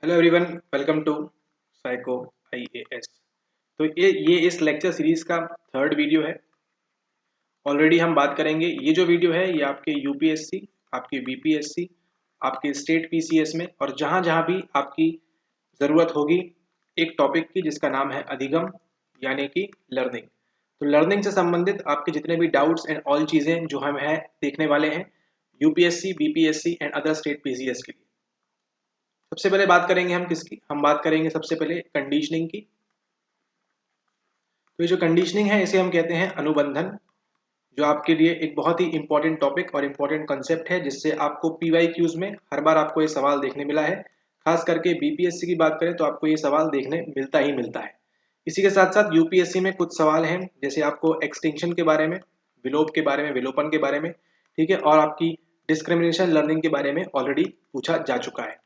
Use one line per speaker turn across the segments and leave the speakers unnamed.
Hello everyone, welcome to psycho IAS. तो ये इस लेक्चर सीरीज का थर्ड वीडियो है। ऑलरेडी हम बात करेंगे। ये जो वीडियो है ये आपके यूपीएससी, आपके बीपीएससी, आपके स्टेट पीसीएस में और जहाँ जहाँ भी आपकी ज़रूरत होगी एक टॉपिक की जिसका नाम है अधिगम, यानी कि लर्निंग। तो लर्निंग से संबंधित आपके जितने भी डाउट्स एंड ऑल चीज़ें जो हम हैं देखने वाले हैं UPSC, BPSC and other state PCS के लिए। सबसे पहले बात करेंगे हम किसकी? हम बात करेंगे सबसे पहले कंडीशनिंग की। तो ये जो कंडीशनिंग है इसे हम कहते हैं अनुबंधन, जो आपके लिए एक बहुत ही इंपॉर्टेंट टॉपिक और इंपॉर्टेंट कंसेप्ट है, जिससे आपको पीवाईक्यूज में हर बार आपको ये सवाल देखने मिला है। खास करके बीपीएससी की बात करें तो आपको ये सवाल देखने मिलता ही मिलता है। इसी के साथ साथ यूपीएससी में कुछ सवाल हैं, जैसे आपको एक्सटिंक्शन के बारे में, विलोप के बारे में, विलोपन के बारे में, ठीक है, और आपकी डिस्क्रिमिनेशन लर्निंग के बारे में ऑलरेडी पूछा जा चुका है।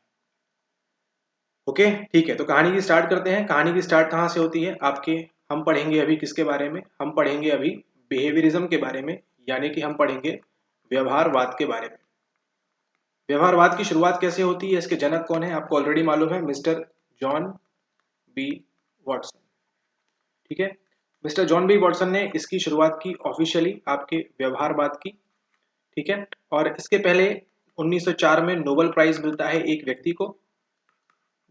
ओके, ठीक है। तो कहानी की स्टार्ट करते हैं। कहानी की स्टार्ट कहाँ से होती है आपके? हम पढ़ेंगे अभी किसके बारे में? हम पढ़ेंगे अभी बिहेवियरिज्म के बारे में, यानी कि हम पढ़ेंगे व्यवहारवाद के बारे में। व्यवहारवाद की शुरुआत कैसे होती है, इसके जनक कौन है आपको ऑलरेडी मालूम है, मिस्टर जॉन बी वॉटसन। ठीक है, मिस्टर जॉन बी वॉटसन ने इसकी शुरुआत की ऑफिशियली आपके व्यवहारवाद की। ठीक है, और इसके पहले 1904 में नोबेल प्राइज मिलता है एक व्यक्ति को,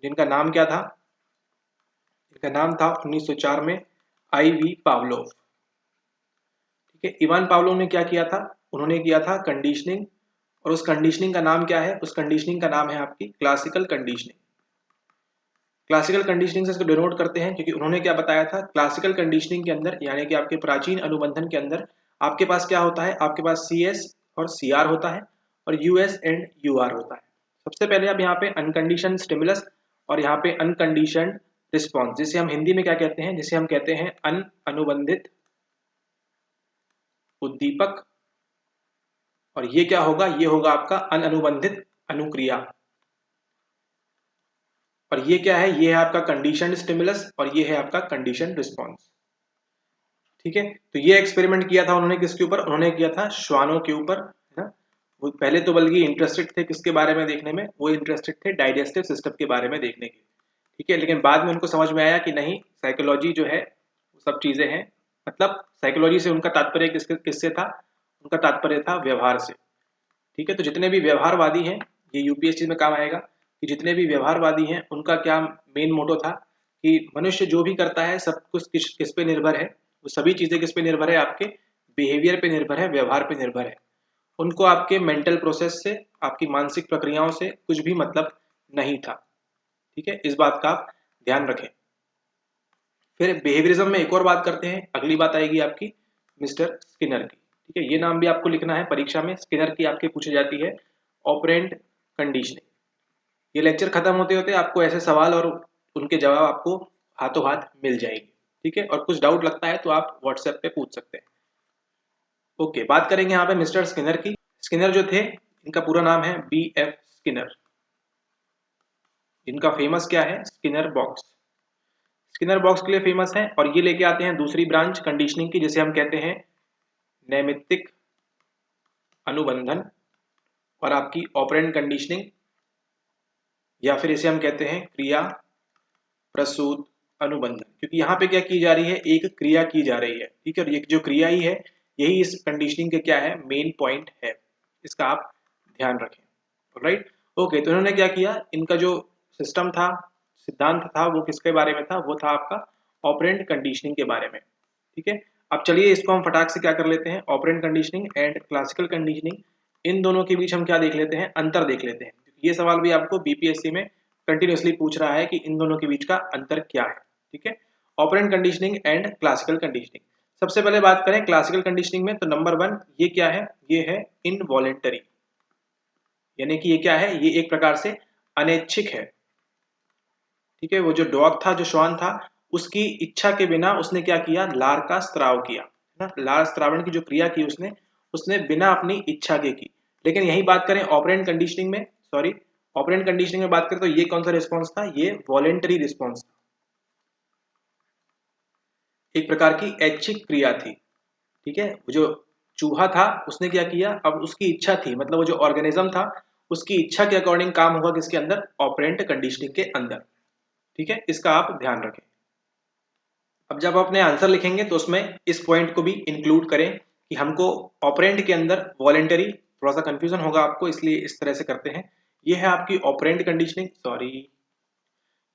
जिनका नाम क्या था? इसका नाम था 1904 में IV पावलोव। ठीक है, इवान पावलोव ने क्या किया था? उन्होंने किया था कंडीशनिंग, और उस कंडीशनिंग का नाम क्या है? उस कंडीशनिंग का नाम है आपकी क्लासिकल कंडीशनिंग। क्लासिकल कंडीशनिंग से इसको डिनोट करते हैं क्योंकि उन्होंने क्या बताया था? क्लासिकल कंडीशनिंग के अंदर, यानी कि आपके प्राचीन अनुबंधन के अंदर आपके पास क्या होता है? आपके पास CS और CR होता है और US एंड UR होता है। सबसे पहले आप यहाँ पे अनकंडीशन स्टिमुलस और यहाँ पे अनकंडीशन रिस्पॉन्स, जिसे हम हिंदी में क्या कहते हैं? जिसे हम कहते हैं अनुबंधित उद्दीपक। और ये क्या होगा? ये होगा आपका अनअनुबंधित अनुक्रिया। और ये क्या है? ये है आपका कंडीशन स्टिमुलस और ये है आपका कंडीशन रिस्पॉन्स। ठीक है, तो ये एक्सपेरिमेंट किया था उन्होंने किसके ऊपर? उन्होंने किया था श्वानों के ऊपर, है ना। वो पहले तो बल्कि इंटरेस्टेड थे किसके बारे में देखने में? वो इंटरेस्टेड थे डाइजेस्टिव सिस्टम के बारे में देखने के। ठीक है, लेकिन बाद में उनको समझ में आया कि नहीं, साइकोलॉजी जो है वो सब चीजें हैं। मतलब साइकोलॉजी से उनका तात्पर्य किससे था? उनका तात्पर्य था व्यवहार से। ठीक है, तो जितने भी व्यवहारवादी हैं, ये यूपीएससी में काम आएगा कि जितने भी व्यवहारवादी हैं उनका क्या मेन मोटो था कि मनुष्य जो भी करता है सब कुछ किस पे निर्भर है? वो सभी चीजें किस पे निर्भर है? आपके बिहेवियर पे निर्भर है, व्यवहार पे निर्भर है। उनको आपके मेंटल प्रोसेस से, आपकी मानसिक प्रक्रियाओं से कुछ भी मतलब नहीं था। ठीक है, इस बात का आप ध्यान रखें। फिर बिहेवियरिज्म में एक और बात करते हैं। अगली बात आएगी आपकी मिस्टर स्किनर की। ठीक है, ये नाम भी आपको लिखना है परीक्षा में। स्किनर की आपके पूछी जाती है ऑपरेंट कंडीशनिंग। ये लेक्चर खत्म होते होते आपको ऐसे सवाल और उनके जवाब आपको हाथों हाथ मिल जाएंगे। ठीक है, और कुछ डाउट लगता है तो आप व्हाट्सएप पे पूछ सकते हैं। ओके, बात करेंगे यहाँ पे मिस्टर स्किनर की। स्किनर जो थे, इनका पूरा नाम है BF स्किनर। इनका फेमस क्या है? Skinner box. स्किनर बॉक्स के लिए फेमस है, और ये लेके आते हैं दूसरी ब्रांच कंडीशनिंग की, जिसे हम कहते हैं नैमित्तिक अनुबंधन और आपकी ऑपरेंट कंडीशनिंग, या फिर इसे हम कहते हैं क्रिया प्रसूत अनुबंधन। क्योंकि यहाँ पे क्या की जा रही है? एक क्रिया की जा रही है। ठीक है, और ये जो क्रिया ही है यही इस कंडीशनिंग के क्या है? मेन पॉइंट है। इसका आप ध्यान रखें। Right, okay. तो इन्होंने क्या किया? इनका जो सिस्टम था, सिद्धांत था, वो किसके बारे में था? वो था आपका ऑपरेंट कंडीशनिंग के बारे में। ठीक है, अब चलिए इसको हम फटाक से क्या कर लेते हैं, operant conditioning and classical conditioning, इन दोनों के बीच हम क्या देख लेते हैं? अंतर देख लेते हैं। ये सवाल भी आपको बीपीएससी में कंटिन्यूसली पूछ रहा है कि इन दोनों के बीच का अंतर क्या है। ठीक है, operand conditioning and classical conditioning. सबसे पहले बात करें क्लासिकल कंडीशनिंग में, तो नंबर 1 ये क्या है? ये है इनवॉलेंटरी, यानी कि ये क्या है? ये एक प्रकार से अनैच्छिक है। ठीक है, वो जो डॉग था, जो श्वान था, उसकी इच्छा के बिना उसने क्या किया? लार का स्त्राव किया ना। लार स्त्रावण की जो क्रिया की उसने उसने बिना अपनी इच्छा के की। लेकिन यही बात करें ऑपरेंट कंडीशनिंग में, सॉरी, ऑपरेंट कंडीशनिंग में बात करें तो ये कौन सा रिस्पॉन्स था? ये वॉलेंटरी रिस्पॉन्स था, एक प्रकार की ऐच्छिक क्रिया थी। ठीक है, जो चूहा था उसने क्या किया? अब उसकी इच्छा थी, मतलब वो जो ऑर्गेनिज्म था उसकी इच्छा के अकॉर्डिंग काम होगा किसके अंदर, ऑपरेंट कंडीशनिंग के अंदर। ठीक है, इसका आप ध्यान रखें। अब जब आप अपने आंसर लिखेंगे तो उसमें इस पॉइंट को भी इंक्लूड करें कि हमको ऑपरेंट के अंदर वॉलेंटरी, थोड़ा सा कंफ्यूजन होगा आपको इसलिए इस तरह से करते हैं। ये है आपकी ऑपरेंट कंडीशनिंग, सॉरी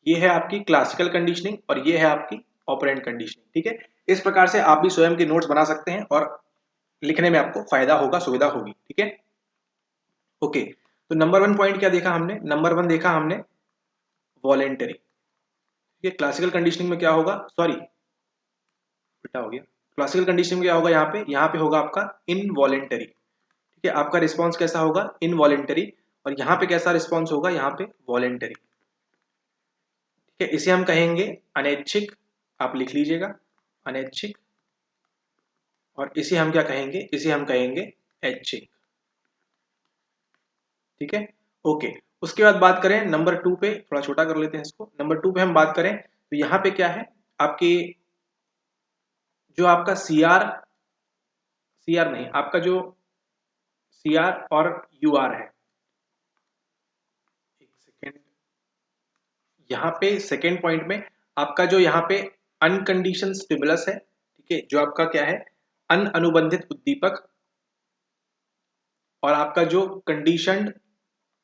ये है आपकी क्लासिकल कंडीशनिंग और ये है आपकी ऑपरेंट कंडीशनिंग। ठीक है, इस प्रकार से आप भी स्वयं के नोट्स बना सकते हैं और लिखने में आपको फायदा होगा, सुविधा होगी। ठीक है, ओके। तो नंबर 1 पॉइंट क्या देखा हमने, नंबर 1 देखा हमने वॉलेंटरी। ये क्लासिकल कंडीशनिंग में क्या होगा, सॉरी बेटा हो गया, क्लासिकल कंडीशनिंग में क्या होगा, यहाँ पे होगा आपका इनवॉलेंटरी। ठीक है, आपका रिस्पॉन्स कैसा होगा, इनवॉलेंटरी, और यहाँ पे कैसा रिस्पॉन्स होगा, यहाँ पे वॉलेंटरी। ठीक है, इसे हम कहेंगे अनैच्छिक, आप लिख लीजिएगा अनैच्छिक, और इसे हम क्या कहेंगे, इसे हम कहेंगे ऐच्छिक। ठीक है, ओके। उसके बाद बात करें नंबर 2 पे, थोड़ा छोटा कर लेते हैं इसको, नंबर 2 पे हम बात करें तो यहाँ पे क्या है आपकी, जो आपका सीआर नहीं, आपका जो सीआर और यूआर है, एक सेकेंड, यहाँ पे सेकेंड पॉइंट में आपका जो यहाँ पे अनकंडीशन स्टिमुलस है, ठीक है, जो आपका क्या है अनुबंधित उद्दीपक, और आपका जो कंडीशनड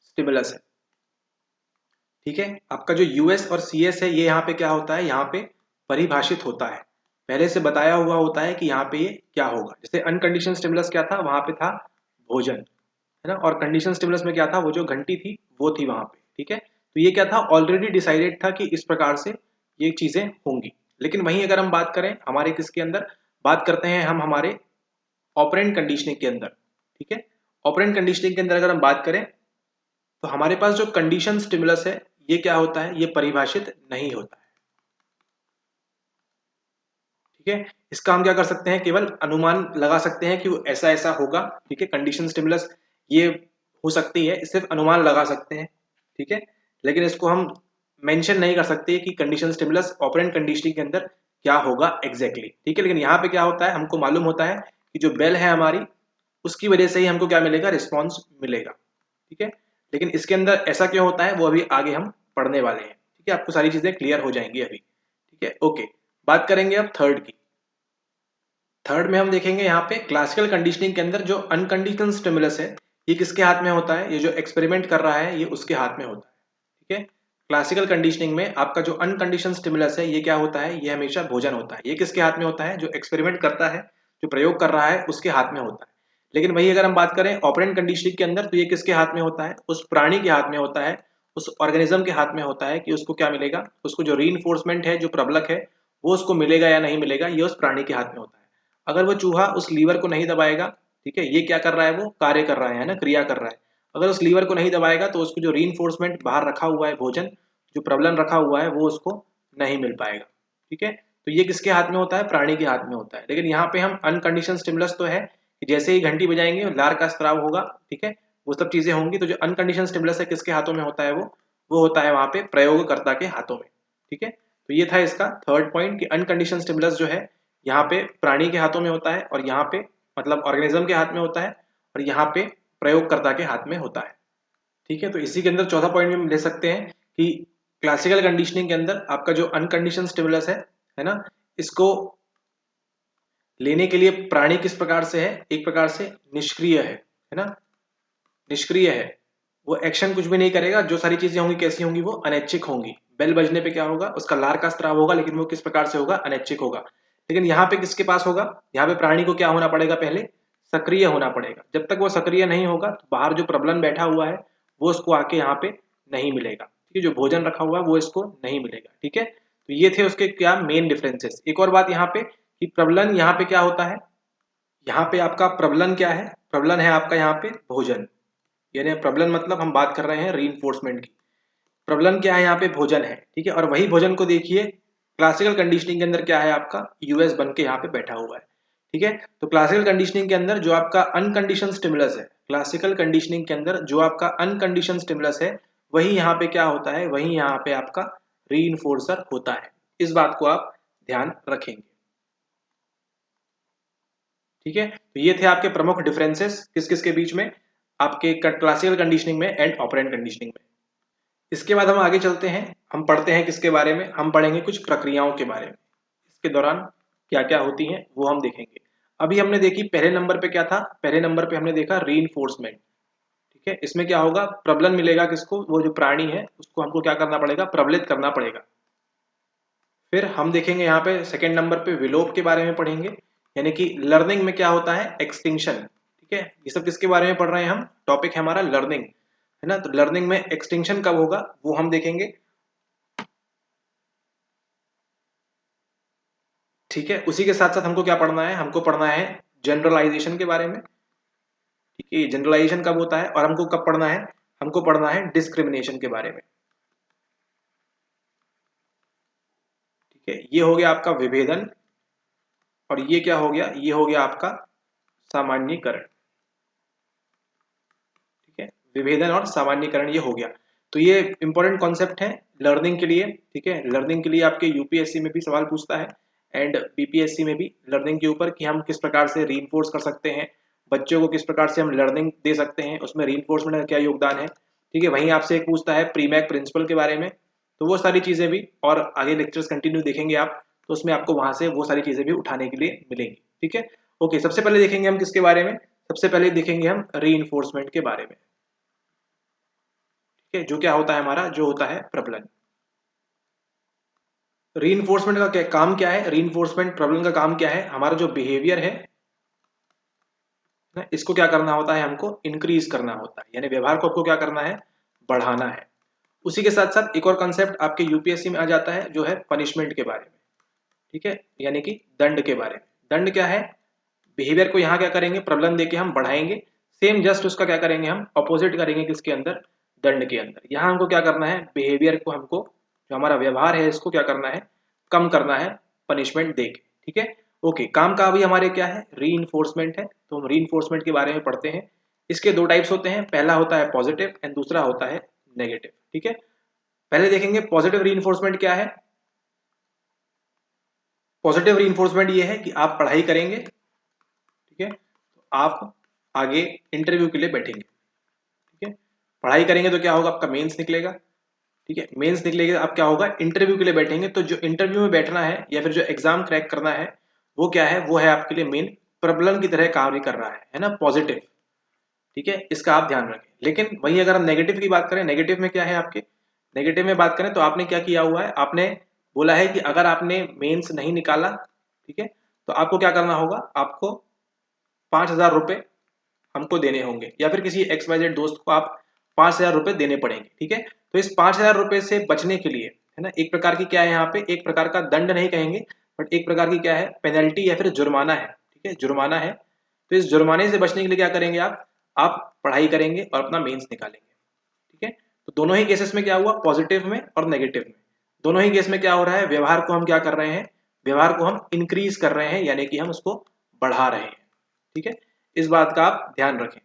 स्टिमुलस है। ठीक है, आपका जो यूएस और सीएस है ये यहाँ पे क्या होता है, यहाँ पे परिभाषित होता है, पहले से बताया हुआ होता है कि यहाँ पे ये क्या होगा। जैसे अनकंडीशन स्टिमुलस क्या था, वहां पे था भोजन, है ना, और कंडीशन स्टिमुलस में क्या था, वो जो घंटी थी वो थी वहां पे। ठीक है, तो ये क्या था, ऑलरेडी डिसाइडेड था कि इस प्रकार से ये चीजें होंगी। लेकिन वहीं अगर हम बात करें हमारे किसके अंदर, बात करते हैं हम हमारे ऑपरेंट कंडीशनिंग के अंदर। ठीक है, ऑपरेंट कंडीशनिंग के अंदर अगर हम बात करें तो हमारे पास जो कंडीशन स्टिमुलस है ये क्या होता है, ये परिभाषित नहीं होता है। ठीक है, इसका हम क्या कर सकते हैं, केवल अनुमान लगा सकते हैं कि वो ऐसा ऐसा होगा। ठीक है, कंडीशन स्टिमुलस ये हो सकती है, सिर्फ अनुमान लगा सकते हैं। ठीक है, लेकिन इसको हम मेंशन नहीं कर सकते कि कंडीशन स्टिमुलस ऑपरेंट कंडीशनिंग के अंदर क्या होगा एग्जैक्टली। ठीक है, लेकिन यहाँ पे क्या होता है, हमको मालूम होता है कि जो बेल है हमारी, उसकी वजह से ही हमको क्या मिलेगा, रिस्पॉन्स मिलेगा। ठीक है, लेकिन इसके अंदर ऐसा क्यों होता है वो अभी आगे हम पढ़ने वाले हैं। ठीक है, आपको सारी चीजें क्लियर हो जाएंगी अभी। ठीक है, ओके। बात करेंगे अब थर्ड की। थर्ड में हम देखेंगे यहाँ पे क्लासिकल कंडीशनिंग के अंदर जो अनकंडीशनल स्टिमुलस है ये किसके हाथ में होता है, ये जो एक्सपेरिमेंट कर रहा है ये उसके हाथ में होता है। ठीक है, क्लासिकल कंडीशनिंग में आपका जो अनकंडीशनल स्टिमुलस है ये क्या होता है, ये हमेशा भोजन होता है। ये किसके हाथ में होता है, जो एक्सपेरिमेंट करता है, जो प्रयोग कर रहा है उसके हाथ में होता है। लेकिन वही अगर हम बात करें ऑपरेंट कंडीशनिंग के अंदर तो ये किसके हाथ में होता है, उस प्राणी के हाथ में होता है, उस ऑर्गेनिज्म के हाथ में होता है कि उसको क्या मिलेगा, उसको जो रीइंफोर्समेंट है, जो प्रबलक है वो उसको मिलेगा या नहीं मिलेगा, ये उस प्राणी के हाथ में होता है। अगर वो चूहा उस लीवर को नहीं दबाएगा, ठीक है, ये क्या कर रहा है, वो कार्य कर रहा है ना, क्रिया कर रहा है। अगर उस लीवर को नहीं दबाएगा तो उसको जो रीइंफोर्समेंट बाहर रखा हुआ है, भोजन जो प्रबलन रखा हुआ है वो उसको नहीं मिल पाएगा। ठीक है, तो ये किसके हाथ में होता है, प्राणी के हाथ में होता है। लेकिन यहाँ पे हम अनकंडीशनल स्टिमुलस तो है कि जैसे ही घंटी बजाएंगे लार का स्त्राव होगा, ठीक है, वो सब चीजें होंगी। तो जो अनकंडीशनल स्टिमुलस है किसके हाथों में होता है, वो होता है वहां पे प्रयोगकर्ता के हाथों में। ठीक है, तो ये था इसका थर्ड पॉइंट कि अनकंडीशनल स्टिमुलस जो है यहाँ पे प्राणी के हाथों में होता है, और यहाँ पे मतलब ऑर्गेनिज्म के हाथ में होता है, और यहाँ पे प्रयोगकर्ता के हाथ में होता है। ठीक है, तो इसी के अंदर चौथा पॉइंट में ले सकते हैं कि क्लासिकल कंडीशनिंग के अंदर आपका जो अनकंडीशनल स्टिमुलस है ना, इसको लेने के लिए प्राणी किस प्रकार से है, एक प्रकार से निष्क्रिय है ना, निष्क्रिय है, वो एक्शन कुछ भी नहीं करेगा। जो सारी चीजें होंगी कैसी होंगी, वो अनैच्छिक होंगी। बेल बजने पे क्या होगा, उसका लार का स्त्राव होगा, लेकिन वो किस प्रकार से होगा, अनैच्छिक होगा। लेकिन यहाँ पे किसके पास होगा, यहाँ पे प्राणी को क्या होना पड़ेगा, पहले सक्रिय होना पड़ेगा। जब तक वो सक्रिय नहीं होगा तो बाहर जो प्रबलन बैठा हुआ है वो उसको आके यहाँ पे नहीं मिलेगा। ठीक है, जो भोजन रखा हुआ है वो इसको नहीं मिलेगा। ठीक है, तो ये थे उसके क्या मेन डिफरेंसेस। एक और बात यहाँ पे कि प्रबलन यहाँ पे क्या होता है, यहाँ पे आपका प्रबलन क्या है, प्रबलन है आपका यहाँ पे भोजन, यानी प्रबलन मतलब हम बात कर रहे हैं रीइंफोर्समेंट की। प्रबलन क्या है, यहाँ पे भोजन है। ठीक है, और वही भोजन को देखिए क्लासिकल कंडीशनिंग के अंदर क्या है, आपका यूएस बन के यहाँ पे बैठा हुआ है। ठीक है, तो क्लासिकल कंडीशनिंग के अंदर जो आपका अनकंडीशन स्टिमुलस है, क्लासिकल कंडीशनिंग के अंदर जो आपका अनकंडीशन स्टिमुलस है वही यहाँ पे क्या होता है, वही यहाँ पे आपका रीइंफोर्सर होता है। इस बात को आप ध्यान रखेंगे। ठीक है, तो ये थे आपके प्रमुख डिफरेंसेस किस किस के बीच में, आपके क्लासिकल कंडीशनिंग में एंड ऑपरेंट कंडीशनिंग में। इसके बाद हम आगे चलते हैं, हम पढ़ते हैं किसके बारे में, हम पढ़ेंगे कुछ प्रक्रियाओं के बारे में, इसके दौरान क्या क्या होती हैं वो हम देखेंगे। अभी हमने देखी पहले नंबर पे क्या था, पहले नंबर पे हमने देखा रीइंफोर्समेंट। ठीक है, इसमें क्या होगा, प्रबलन मिलेगा किसको, वो जो प्राणी है उसको हमको क्या करना पड़ेगा, प्रबलित करना पड़ेगा। फिर हम देखेंगे यहाँ पे सेकंड नंबर पे विलोप के बारे में पढ़ेंगे, यानी कि लर्निंग में क्या होता है, एक्सटिंक्शन। ठीक है, ये सब किसके बारे में पढ़ रहे हैं हम, टॉपिक है हमारा लर्निंग, है ना। तो लर्निंग में एक्सटिंक्शन कब होगा वो हम देखेंगे। ठीक है, उसी के साथ साथ हमको क्या पढ़ना है, हमको पढ़ना है जनरलाइजेशन के बारे में। ठीक है, जनरलाइजेशन कब होता है, और हमको कब पढ़ना है, हमको पढ़ना है डिस्क्रिमिनेशन के बारे में। ठीक है, ये हो गया आपका विभेदन, और ये क्या हो गया, ये हो गया आपका सामान्यीकरण। ठीक है, विभेदन और सामान्यीकरण ये हो गया। तो ये इंपॉर्टेंट कॉन्सेप्ट है लर्निंग के लिए। ठीक है, लर्निंग के लिए आपके यूपीएससी में भी सवाल पूछता है एंड बीपीएससी में भी, लर्निंग के ऊपर कि हम किस प्रकार से रीइंफोर्स कर सकते हैं बच्चों को, किस प्रकार से हम लर्निंग दे सकते हैं, उसमें रीइंफोर्समेंट का क्या योगदान है। ठीक है, वहीं आपसे एक पूछता है प्रीमैक प्रिंसिपल के बारे में, तो वो सारी चीजें भी, और आगे लेक्चर्स कंटिन्यू देखेंगे आप, तो उसमें आपको वहां से वो सारी चीजें भी उठाने के लिए मिलेंगी। ठीक है, ओके, सबसे पहले देखेंगे हम किसके बारे में, सबसे पहले देखेंगे हम रीइंफोर्समेंट के बारे में। ठीक है, जो क्या होता है हमारा, जो होता है प्रबलन। रीइंफोर्समेंट का काम क्या है, रीइंफोर्समेंट प्रबलन का काम क्या है, हमारा जो बिहेवियर है ना, इसको क्या करना होता है, हमको इंक्रीज करना होता है, यानी व्यवहार को आपको क्या करना है, बढ़ाना है। उसी के साथ साथ एक और कंसेप्ट आपके यूपीएससी में आ जाता है, जो है पनिशमेंट के बारे में। ठीक है, यानी कि दंड के बारे में। दंड क्या है, बिहेवियर को यहाँ क्या करेंगे, प्रबलन देके हम बढ़ाएंगे, सेम जस्ट उसका क्या करेंगे, हम अपोजिट करेंगे किसके अंदर, दंड के अंदर। यहाँ हमको क्या करना है, बिहेवियर को हमको, जो हमारा व्यवहार है इसको क्या करना है, कम करना है पनिशमेंट देके। ठीक है, ओके, काम का अभी हमारे क्या है, री है, तो हम री के बारे में पढ़ते हैं। इसके दो टाइप्स होते हैं, पहला होता है पॉजिटिव एंड दूसरा होता है नेगेटिव। ठीक है, पहले देखेंगे पॉजिटिव री क्या है। पॉजिटिव री ये है कि आप पढ़ाई करेंगे, ठीक है, तो आप आगे इंटरव्यू के लिए बैठेंगे। ठीक है, पढ़ाई करेंगे तो क्या होगा, आपका मेंस निकलेगा। ठीक है, मेंस निकलेगा, आप क्या होगा, इंटरव्यू के लिए बैठेंगे। तो जो इंटरव्यू में बैठना है या फिर जो एग्जाम क्रैक करना है, वो क्या है, वो है आपके लिए मेन प्रॉब्लम की तरह कार्य कर रहा है ना, पॉजिटिव। ठीक है, इसका आप ध्यान रखें। लेकिन वही अगर हम नेगेटिव की बात करें, नेगेटिव में क्या है आपके, नेगेटिव में बात करें तो आपने क्या किया हुआ है, आपने बोला है कि अगर आपने मेंस नहीं निकाला, ठीक है, तो आपको क्या करना होगा, आपको 5,000 रुपए हमको देने होंगे, या फिर किसी XYZ दोस्त को आप 5,000 रुपए देने पड़ेंगे। ठीक है, तो इस 5,000 रुपए से बचने के लिए, है ना, एक प्रकार की क्या है यहाँ पे, एक प्रकार का दंड नहीं कहेंगे, बट एक प्रकार की क्या है, पेनल्टी या फिर जुर्माना है। ठीक है, जुर्माना है। तो इस जुर्माने से बचने के लिए क्या करेंगे आप पढ़ाई करेंगे और अपना मेंस निकालेंगे। ठीक है, तो दोनों ही केसेस में क्या हुआ, पॉजिटिव में और नेगेटिव में, दोनों ही केस में क्या हो रहा है, व्यवहार को हम क्या कर रहे हैं, व्यवहार को हम इंक्रीज कर रहे हैं, यानी कि हम उसको बढ़ा रहे हैं। ठीक है, इस बात का आप ध्यान रखें।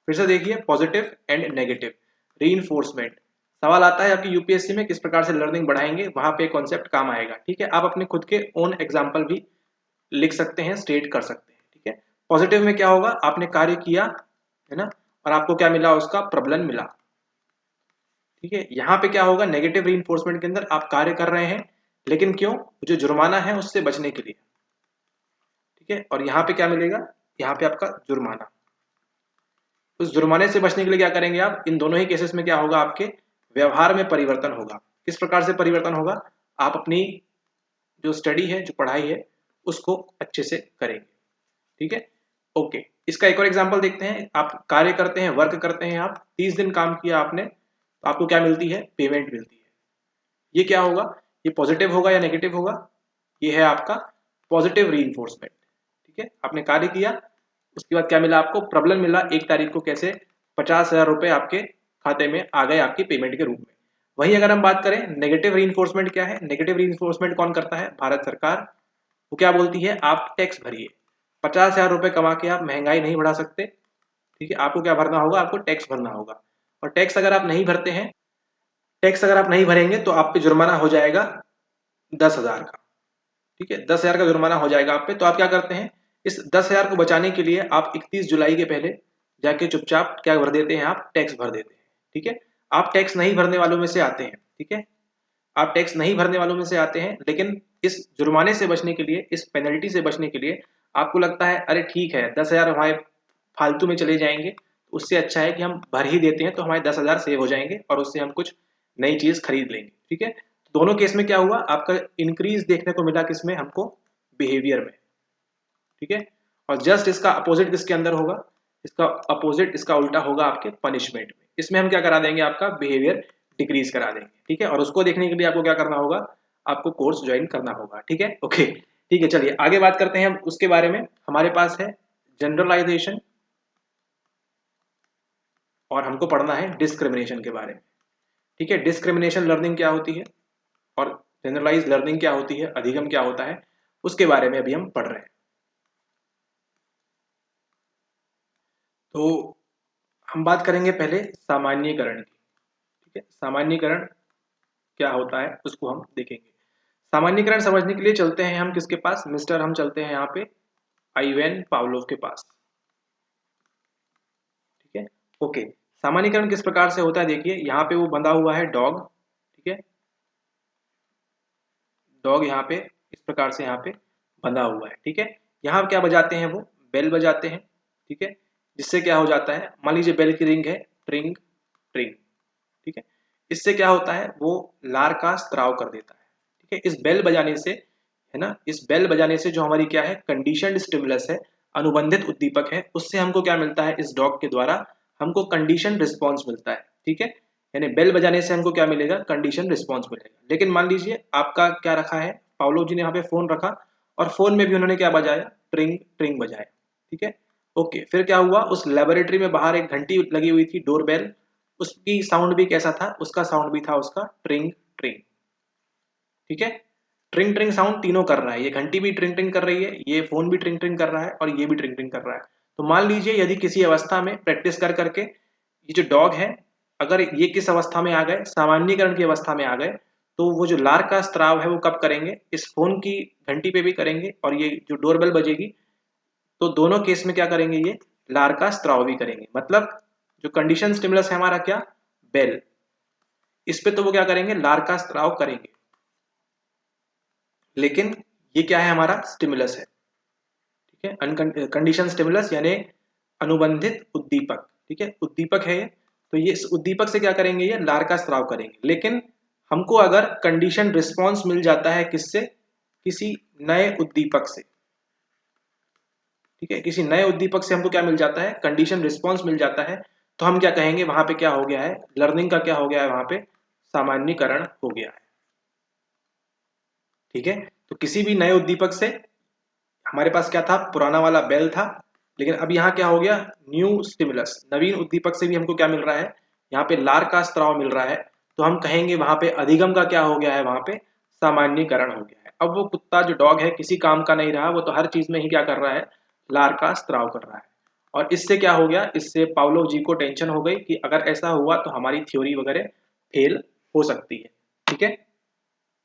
फिर से देखिए, पॉजिटिव एंड नेगेटिव रीइंफोर्समेंट, सवाल आता है आपकी यूपीएससी में, किस प्रकार से लर्निंग बढ़ाएंगे, वहां पे कॉन्सेप्ट काम आएगा। ठीक है, आप अपने खुद के ओन एग्जाम्पल भी लिख सकते हैं, स्टेट कर सकते हैं। ठीक है, पॉजिटिव में क्या होगा, आपने कार्य किया, है ना, और आपको क्या मिला, उसका प्रबलन मिला। ठीक है, यहाँ पे क्या होगा, नेगेटिव रीइंफोर्समेंट के अंदर आप कार्य कर रहे हैं, लेकिन क्यों, जो जुर्माना है उससे बचने के लिए। ठीक है, और यहाँ पे क्या मिलेगा, यहाँ पे आपका जुर्माना। उस जुर्माने से बचने के लिए क्या करेंगे आप, इन दोनों ही केसेस में क्या होगा, आपके व्यवहार में परिवर्तन होगा। किस प्रकार से परिवर्तन होगा, आप अपनी जो स्टडी है, जो पढ़ाई है, उसको अच्छे से करेंगे। ठीक है, ओके, इसका एक और एग्जांपल देखते हैं। आप कार्य करते हैं, वर्क करते हैं, आप 30 दिन काम किया आपने, तो आपको क्या मिलती है, पेमेंट मिलती है। ये क्या होगा, ये पॉजिटिव होगा या नेगेटिव होगा, ये है आपका पॉजिटिव रीइंफोर्समेंट। ठीक है, आपने कार्य किया, उसके बाद क्या मिला आपको, प्रबलन मिला 1 तारीख को, कैसे, 50,000 रुपए आपके खाते में आ गए आपकी पेमेंट के रूप में। वहीं अगर हम बात करें नेगेटिव रीइंफोर्समेंट, क्या है, नेगेटिव रीइंफोर्समेंट कौन करता है, भारत सरकार। वो क्या बोलती है, आप टैक्स भरिए, 50,000 रुपए कमा के आप महंगाई नहीं बढ़ा सकते। ठीक है, आपको क्या भरना होगा, आपको टैक्स भरना होगा। और टैक्स अगर आप नहीं भरते हैं, टैक्स अगर आप नहीं भरेंगे तो आप पे जुर्माना हो जाएगा 10,000 का। ठीक है, 10,000 का जुर्माना हो जाएगा आप पे। तो आप क्या करते हैं, इस 10,000 को बचाने के लिए आप 31 जुलाई के पहले जाके चुपचाप क्या भर देते हैं, आप टैक्स भर देते हैं। ठीक है, आप टैक्स नहीं भरने वालों में से आते हैं। ठीक है, आप टैक्स नहीं भरने वालों में से आते हैं, लेकिन इस जुर्माने से बचने के लिए, इस पेनल्टी से बचने के लिए आपको लगता है अरे ठीक है 10,000 हमारे फालतू में चले जाएंगे, उससे अच्छा है कि हम भर ही देते हैं, तो हमारे 10,000 सेव हो जाएंगे और उससे हम कुछ नई चीज खरीद लेंगे। ठीक है, तो दोनों केस में क्या हुआ, आपका इंक्रीज देखने को मिला किसमें, हमको बिहेवियर में। ठीक है, और जस्ट इसका अपोजिट किसके अंदर होगा, इसका अपोजिट, इसका उल्टा होगा आपके पनिशमेंट में। इसमें हम क्या करा देंगे, आपका बिहेवियर डिक्रीज करा देंगे। ठीक है, और उसको देखने के लिए आपको क्या करना होगा, आपको कोर्स ज्वाइन करना होगा। ठीक है, ओके ठीक है, चलिए आगे बात करते हैं हम उसके बारे में। हमारे पास है जनरलाइजेशन और हमको पढ़ना है डिस्क्रिमिनेशन के बारे में। ठीक है, डिस्क्रिमिनेशन लर्निंग क्या होती है और जनरलाइज लर्निंग क्या होती है, अधिगम क्या होता है, उसके बारे में अभी हम पढ़ रहे हैं। तो हम बात करेंगे पहले सामान्यीकरण की। ठीक है, सामान्यीकरण क्या होता है उसको हम देखेंगे। सामान्यीकरण समझने के लिए चलते हैं हम किसके पास, हम चलते हैं यहाँ पे आइवैन पावलोव के पास। ठीक है, ओके, सामान्यीकरण किस प्रकार से होता है, देखिए यहाँ पे वो बंधा हुआ है डॉग। ठीक है, डॉग यहाँ पे इस प्रकार से यहाँ पे बंधा हुआ है। ठीक है, यहाँ क्या बजाते हैं, वो बेल बजाते हैं। ठीक है, जिससे क्या हो जाता है, मान लीजिए बेल की रिंग है, ट्रिंग ट्रिंग। ठीक है, इससे क्या होता है, वो लार का स्त्राव कर देता है। ठीक है, इस बेल बजाने से, है ना, इस बेल बजाने से जो हमारी क्या है, कंडीशनड स्टिमुलस है, अनुबंधित उद्दीपक है, उससे हमको क्या मिलता है, इस डॉग के द्वारा हमको कंडीशन रिस्पॉन्स मिलता है। ठीक है, यानी बेल बजाने से हमको क्या मिलेगा, कंडीशन रिस्पॉन्स मिलेगा। लेकिन मान लीजिए आपका क्या रखा है, पावलोव जी ने यहाँ पे फोन रखा और फोन में भी उन्होंने क्या बजाया, ट्रिंग ट्रिंग बजाया। ठीक है, ओके, फिर क्या हुआ, उस लेबोरेटरी में बाहर एक घंटी लगी हुई थी, डोर बेल, उसकी साउंड भी कैसा था, उसका साउंड भी था उसका ट्रिंग ट्रिंग। ठीक है, ट्रिंग ट्रिंग साउंड तीनों कर रहा है, ये घंटी भी ट्रिंग ट्रिंग कर रही है, ये फोन भी ट्रिंग ट्रिंग कर रहा है और ये भी ट्रिंग ट्रिंग कर रहा है। तो मान लीजिए यदि किसी अवस्था में प्रैक्टिस कर करके ये जो डॉग है, अगर ये किस अवस्था में आ गए, सामान्यीकरण की अवस्था में आ गए, तो वो जो लार का स्त्राव है वो कब करेंगे, इस फोन की घंटी पे भी करेंगे और ये जो डोरबेल बजेगी, तो दोनों केस में क्या करेंगे, ये लार का स्त्राव भी करेंगे। मतलब जो कंडीशन स्टिमुलस है हमारा क्या, बेल, इस पे तो वो क्या करेंगे, लार का स्त्राव करेंगे, लेकिन ये क्या है, हमारा स्टिमुलस है। ठीक है, अनकंडीशन स्टिमुलस यानी अनुबंधित उद्दीपक। ठीक है, उद्दीपक है ये, तो ये इस उद्दीपक से क्या करेंगे, ये लार का स्त्राव करेंगे। लेकिन हमको अगर कंडीशन रिस्पॉन्स मिल जाता है किससे, किसी नए उद्दीपक से। ठीक है, किसी नए उद्दीपक से हमको क्या मिल जाता है, कंडीशन रिस्पॉन्स मिल जाता है, तो हम क्या कहेंगे, वहां पे क्या हो गया है, लर्निंग का क्या हो गया है, वहां पे सामान्यीकरण हो गया है। ठीक है, तो किसी भी नए उद्दीपक से, हमारे पास क्या था, पुराना वाला बेल था, लेकिन अब यहाँ क्या हो गया, न्यू स्टिमुलस, नवीन उद्दीपक से भी हमको क्या मिल रहा है, यहाँ पे लार का स्त्राव मिल रहा है, तो हम कहेंगे वहां पे अधिगम का क्या हो गया है, वहां पे सामान्यीकरण हो गया है। अब वो कुत्ता जो डॉग है किसी काम का नहीं रहा, वो तो हर चीज में ही क्या कर रहा है, लार का स्त्राव कर रहा है। और इससे क्या हो गया, इससे पावलोव जी को टेंशन हो गई कि अगर ऐसा हुआ तो हमारी थ्योरी वगैरह फेल हो सकती है। ठीक है,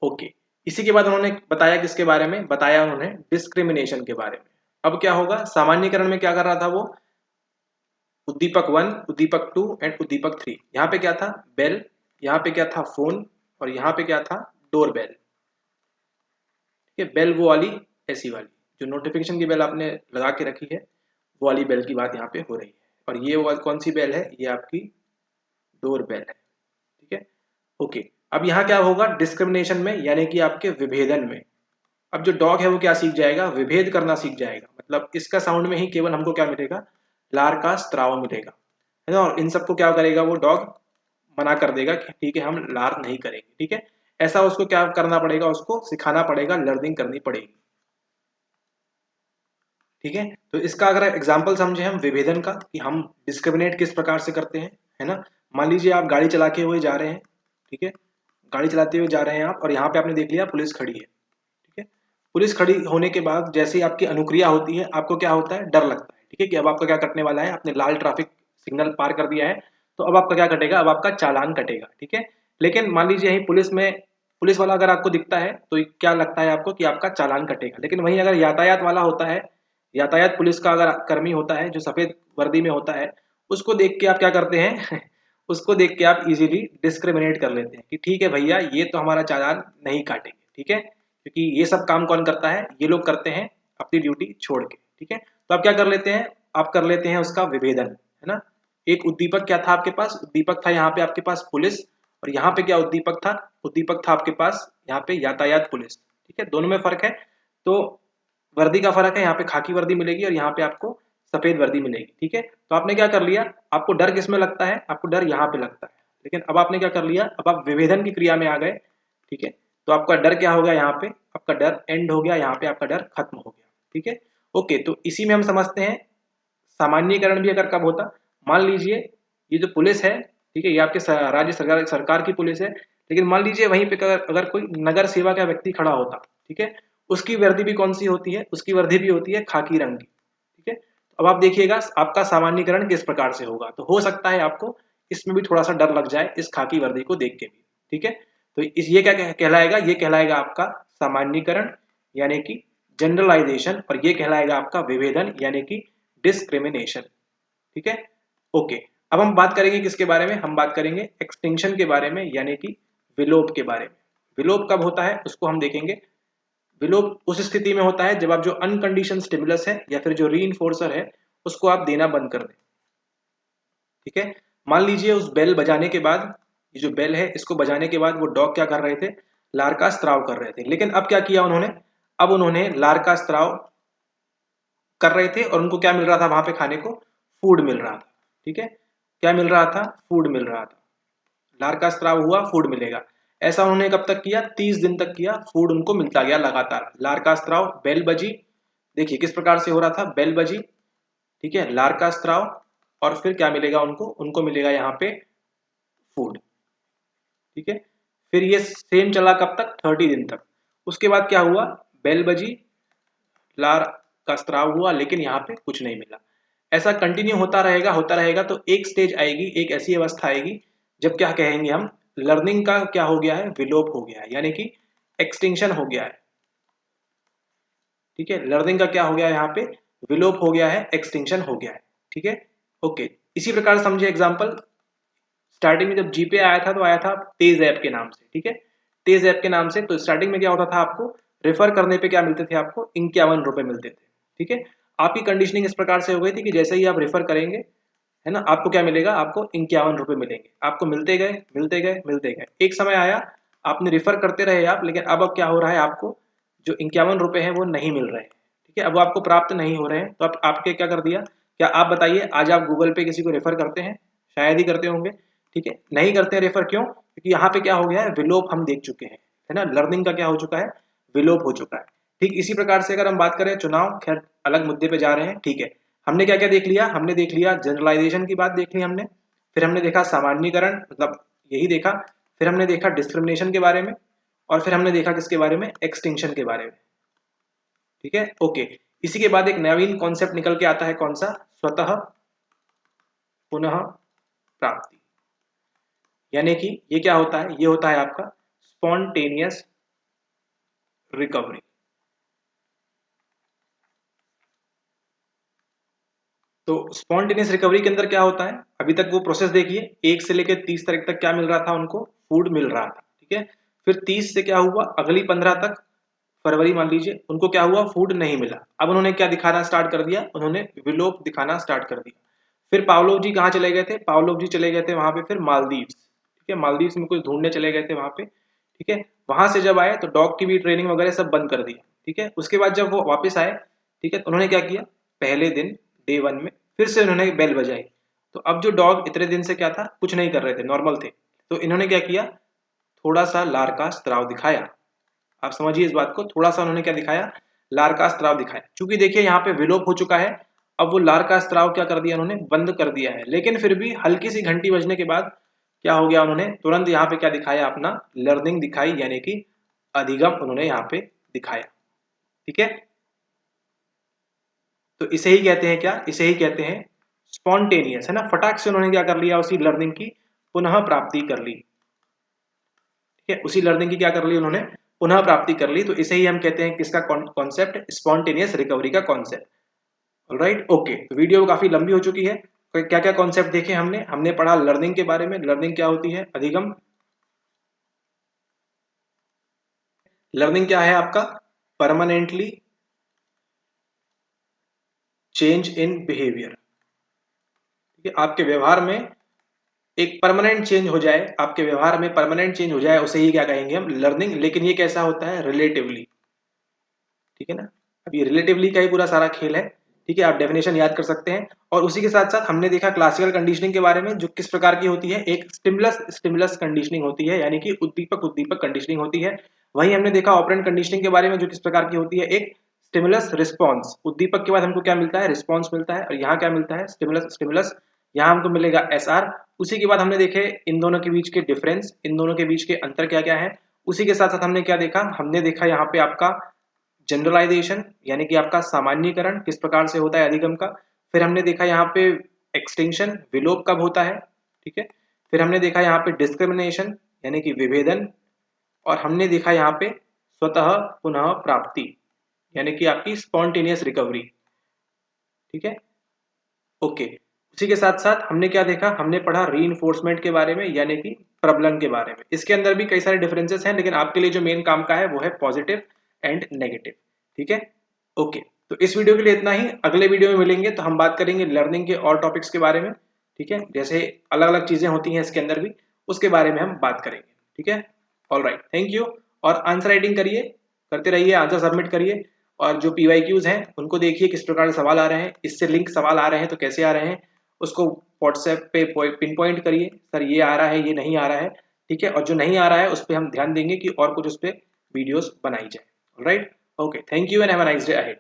ओके, इसी के बाद उन्होंने बताया किसके बारे में, बताया उन्होंने डिस्क्रिमिनेशन के बारे में। अब क्या होगा, सामान्यीकरण में क्या कर रहा था वो, उद्दीपक 1, उद्दीपक 2 एंड उद्दीपक 3। यहाँ पे क्या था, बेल, यहाँ पे क्या था, फोन, और यहाँ पे क्या था, डोर बेल। ठीक है, बेल वो वाली, ऐसी वाली जो नोटिफिकेशन की बेल आपने लगा के रखी है, वो वाली बेल की बात यहाँ पे हो रही है। और ये वाली कौन सी बेल है, ये आपकी डोर बेल है। ठीक है, ओके, अब यहाँ क्या होगा डिस्क्रिमिनेशन में, यानी कि आपके विभेदन में, अब जो डॉग है वो क्या सीख जाएगा, विभेद करना सीख जाएगा। मतलब इसका साउंड में ही केवल हमको क्या मिलेगा, लार का स्त्राव मिलेगा, है ना, और इन सबको क्या करेगा वो डॉग, मना कर देगा कि ठीक है हम लार नहीं करेंगे। ठीक है, ऐसा उसको क्या करना पड़ेगा, उसको सिखाना पड़ेगा, लर्निंग करनी पड़ेगी। ठीक है, तो इसका अगर एग्जाम्पल समझे हम विभेदन का, कि हम डिस्क्रिमिनेट किस प्रकार से करते हैं, है ना। मान लीजिए आप गाड़ी चला के हुए जा रहे हैं, ठीक है, गाड़ी चलाते हुए जा रहे हैं आप, और यहाँ पे आपने देख लिया पुलिस खड़ी है। ठीक है, पुलिस खड़ी होने के बाद जैसे ही आपकी अनुक्रिया होती है, आपको क्या होता है, डर लगता है। ठीक है, कि अब आपका क्या कटने वाला है, आपने लाल ट्रैफिक सिग्नल पार कर दिया है, तो अब आपका क्या कटेगा, अब आपका चालान कटेगा। ठीक है, लेकिन मान लीजिए यही पुलिस वाला अगर आपको दिखता है तो क्या लगता है आपको कि आपका चालान कटेगा। लेकिन वहीं अगर यातायात वाला होता है, यातायात पुलिस का अगर कर्मी होता है जो सफेद वर्दी में होता है, उसको देख के आप क्या करते हैं उसको देख के आप इजीली डिस्क्रिमिनेट कर लेते हैं कि ठीक है भैया, ये तो हमारा चालान नहीं काटेंगे, ठीक है, क्योंकि ये सब काम कौन करता है, ये लोग करते हैं अपनी ड्यूटी छोड़ के, ठीक है। तो आप क्या कर लेते हैं, आप कर लेते हैं उसका विभेदन, है ना। एक उद्दीपक क्या था आपके पास, उद्दीपक था यहाँ पे आपके पास पुलिस, और यहाँ पे क्या उद्दीपक था, उद्दीपक था आपके पास यहाँ पे यातायात पुलिस, ठीक है, दोनों में फर्क है। तो वर्दी का फर्क है, यहाँ पे खाकी वर्दी मिलेगी और यहाँ पे आपको सफेद वर्दी मिलेगी, ठीक है। तो आपने क्या कर लिया, आपको डर किसमें लगता है, आपको डर यहाँ पे लगता है, लेकिन अब आपने क्या कर लिया, अब आप विभेदन की क्रिया में आ गए, ठीक है। तो आपका डर क्या हो गया, यहाँ पे आपका डर एंड हो गया, यहाँ पे आपका डर खत्म हो गया, ठीक है। ओके, तो इसी में हम समझते हैं सामान्यीकरण भी अगर कब होता, मान लीजिए ये जो पुलिस है, ठीक है, ये आपके राज्य सरकार की पुलिस है, लेकिन मान लीजिए वहीं पे अगर कोई नगर सेवा का व्यक्ति खड़ा होता, ठीक है, उसकी वर्दी भी कौन सी होती है, उसकी वर्दी भी होती है खाकी रंग की, ठीक है। तो अब आप देखिएगा आपका सामान्यीकरण किस प्रकार से होगा, तो हो सकता है आपको इसमें भी थोड़ा सा डर लग जाए इस खाकी वर्दी को देख के भी, ठीक है। तो ये क्या कहलाएगा, ये कहलाएगा आपका सामान्यीकरण यानी कि जनरलाइजेशन, और ये कहलाएगा आपका विभेदन यानी कि डिस्क्रिमिनेशन, ठीक है। ओके, अब हम बात करेंगे किसके बारे में, हम बात करेंगे एक्सटिंक्शन के बारे में यानी कि विलोप के बारे में। विलोप कब होता है उसको हम देखेंगे। विलोप उस स्थिति में होता है जब आप जो अनकंडीशन स्टिमुलस है या फिर जो रीइंफोर्सर है उसको आप देना बंद कर दें, ठीक है। मान लीजिए उस बेल बजाने के बाद, ये जो बेल है इसको बजाने के बाद वो डॉग क्या कर रहे थे, लार का स्त्राव कर रहे थे, लेकिन अब क्या किया उन्होंने, अब उन्होंने लार का स्त्राव कर रहे थे और उनको क्या मिल रहा था वहां पे खाने को, फूड मिल रहा था, ठीक है। क्या मिल रहा था, फूड मिल रहा था, लार का स्त्राव हुआ फूड मिलेगा। ऐसा उन्होंने कब तक किया, 30 दिन तक किया, फूड उनको मिलता गया लगातार, लार का स्त्राव, बेल बजी, देखिए किस प्रकार से हो रहा था, बेल बजी, ठीक है, लार का स्त्राव, और फिर क्या मिलेगा उनको, उनको मिलेगा यहाँ पे फूड, ठीक है। फिर ये सेम चला कब तक, 30 दिन तक। उसके बाद क्या हुआ, बेल बजी, लार का स्त्राव हुआ, लेकिन यहाँ पे कुछ नहीं मिला। ऐसा कंटिन्यू होता रहेगा, होता रहेगा, तो एक स्टेज आएगी, एक ऐसी अवस्था आएगी जब क्या कहेंगे हम, लर्निंग का क्या हो गया है, विलोप हो गया है, यानी कि एक्सटिंक्शन हो गया है, ठीक है। लर्निंग का क्या हो गया है, यहाँ पे विलोप हो गया है, एक्सटिंक्शन हो गया है, ठीक है। ओके, इसी प्रकार समझे एग्जाम्पल, स्टार्टिंग में जब जीपे आया था तो आया था तेज ऐप के नाम से, ठीक है, तेज ऐप के नाम से। तो स्टार्टिंग में क्या होता था, आपको रेफर करने पे क्या मिलते थे, आपको 51 रुपए मिलते थे, ठीक है। आपकी कंडीशनिंग इस प्रकार से हो गई थी कि जैसे ही आप रेफर करेंगे, है ना, आपको क्या मिलेगा, आपको 51 रुपए मिलेंगे, आपको मिलते गए मिलते गए मिलते गए, एक समय आया आपने रेफर करते रहे आप, लेकिन अब क्या हो रहा है, आपको जो 51 रुपए हैं वो नहीं मिल रहे हैं, ठीक है, अब वो आपको प्राप्त नहीं हो रहे हैं। तो आप आपके क्या कर दिया, क्या आप बताइए, आज आप गूगल पे किसी को रेफर करते हैं, शायद ही करते होंगे, ठीक है, नहीं करते हैं रेफर, क्यों, क्योंकि यहाँ पे क्या हो गया है, विलोप हम देख चुके हैं, है ना, लर्निंग का क्या हो चुका है, विलोप हो चुका है। ठीक इसी प्रकार से अगर हम बात करें चुनाव, खैर अलग मुद्दे पे जा रहे हैं, ठीक है। हमने क्या क्या देख लिया, हमने देख लिया जनरलाइजेशन की बात देख ली हमने, फिर हमने देखा सामान्यीकरण, मतलब यही देखा, फिर हमने देखा डिस्क्रिमिनेशन के बारे में, और फिर हमने देखा किसके बारे में, एक्सटिंक्शन के बारे में, ठीक है। ओके, इसी के बाद एक नवीन कॉन्सेप्ट निकल के आता है, कौन सा, स्वतः पुनः प्राप्ति, यानी कि ये क्या होता है, ये होता है आपका स्पॉन्टेनियस रिकवरी। तो स्पॉन्टेनियस रिकवरी के अंदर क्या होता है, अभी तक वो प्रोसेस देखिए, 1 से लेकर 30 तारीख तक क्या मिल रहा था उनको, फूड मिल रहा था, ठीक है। फिर 30 से क्या हुआ, अगली 15 तक, फरवरी मान लीजिए, उनको क्या हुआ, फूड नहीं मिला। अब उन्होंने क्या दिखाना स्टार्ट कर दिया, उन्होंने विलोप दिखाना स्टार्ट कर दिया। फिर पावलोव जी कहाँ चले गए थे, पावलोव जी चले गए थे वहां पे फिर मालदीव्स, ठीक है, मालदीव्स में कुछ ढूंढने चले गए थे वहां पे, ठीक है। वहां से जब आए तो डॉग की भी ट्रेनिंग वगैरह सब बंद कर दिया, ठीक है। उसके बाद जब वो वापस आए, ठीक है, तो उन्होंने क्या किया, पहले दिन डे 1 में फिर से उन्होंने बेल बजाई। तो अब जो डॉग इतने दिन से क्या था, कुछ नहीं कर रहे थे, नॉर्मल थे, तो इन्होंने क्या किया, थोड़ा सा लार का स्त्राव दिखाया। आप समझिए इस बात को, थोड़ा सा उन्होंने क्या दिखाया, लार का स्त्राव दिखाया। चूंकि देखिए यहाँ पे विलोप हो चुका है, अब वो लार का स्त्राव क्या कर दिया, उन्होंने बंद कर दिया है, लेकिन फिर भी हल्की सी घंटी बजने के बाद क्या हो गया, उन्होंने तुरंत यहाँ पे क्या दिखाया, अपना लर्निंग दिखाई, यानी कि अधिगम उन्होंने यहाँ पे दिखाया, ठीक है। तो इसे ही कहते हैं क्या, इसे ही कहते हैं स्पॉन्टेनियस, है ना, फटाक से उन्होंने क्या कर लिया, उसी लर्निंग की पुनः प्राप्ति कर ली, ठीक है, उसी लर्निंग की क्या कर ली उन्होंने, पुनः प्राप्ति कर ली। तो इसे ही हम कहते हैं किसका कॉन्सेप्ट, स्पॉन्टेनियस रिकवरी का कॉन्सेप्ट। ऑलराइट, ओके, तो वीडियो काफी लंबी हो चुकी है, क्या क्या कॉन्सेप्ट देखे हमने पढ़ा लर्निंग के बारे में। लर्निंग क्या होती है? अधिगम। लर्निंग क्या है आपका? Permanently change in behaviour. ठीक है, आपके व्यवहार में एक परमानेंट चेंज हो जाए, आपके व्यवहार में परमानेंट चेंज हो जाए, उसे ही क्या कहेंगे हम? लर्निंग। लेकिन ये कैसा होता है? रिलेटिवली। ठीक है ना, अब ये रिलेटिवली का ही पूरा सारा खेल है। ठीक है, आप डेफिनेशन याद कर सकते हैं। और उसी के साथ साथ हमने देखा क्लासिकल कंडीशनिंग के बारे में, जो किस प्रकार की होती है। एक स्टिमुलस स्टिमुलस कंडीशनिंग होती है, यानी कि उद्दीपक उद्दीपक कंडीशनिंग होती है। वहीं हमने देखा ऑपरेंट कंडीशनिंग के बारे में, जो किस प्रकार की होती है। एक स्टिमुलस रिस्पॉन्स, उद्दीपक के बाद हमको क्या मिलता है? रिस्पॉन्स मिलता है। और यहाँ क्या मिलता है? Stimulus stimulus. यहाँ हमको मिलेगा एसआर। उसी के बाद हमने देखे इन दोनों के बीच के डिफरेंस, इन दोनों के बीच के अंतर क्या क्या है। उसी के साथ साथ हमने क्या देखा? हमने देखा यहाँ पे आपका जनरलाइजेशन, यानी कि आपका सामान्यीकरण किस प्रकार से होता है अधिगम का। फिर हमने देखा यहाँ पे एक्सटिंक्शन, विलोप कब होता है। ठीक है, फिर हमने देखा यहाँ पे डिस्क्रिमिनेशन, यानी कि विभेदन। और हमने देखा यहाँ पे स्वतः पुनः प्राप्ति, यानी कि आपकी स्पॉन्टेनियस रिकवरी। ठीक है, ओके। उसी के साथ साथ हमने क्या देखा? हमने पढ़ा रीइंफोर्समेंट के बारे में, यानी कि प्रबलन के बारे में। इसके अंदर भी कई सारे डिफरेंसेस हैं, लेकिन आपके लिए जो मेन काम का है वो है पॉजिटिव एंड नेगेटिव। ठीक है, ओके। तो इस वीडियो के लिए इतना ही। अगले वीडियो में मिलेंगे तो हम बात करेंगे लर्निंग के और टॉपिक्स के बारे में। ठीक है, जैसे अलग अलग चीजें होती हैं इसके अंदर भी, उसके बारे में हम बात करेंगे। ठीक है, ऑल राइट, थैंक यू। और आंसर राइटिंग करिए, करते रहिए, आंसर सबमिट करिए। और जो PYQs हैं उनको देखिए किस प्रकार से सवाल आ रहे हैं, इससे लिंक सवाल आ रहे हैं तो कैसे आ रहे हैं, उसको व्हाट्सएप पे पिन पॉइंट करिए, सर ये आ रहा है, ये नहीं आ रहा है। ठीक है, और जो नहीं आ रहा है उस पर हम ध्यान देंगे कि और कुछ उस पर वीडियोस बनाई जाए। Right, okay, thank you and have a nice day ahead.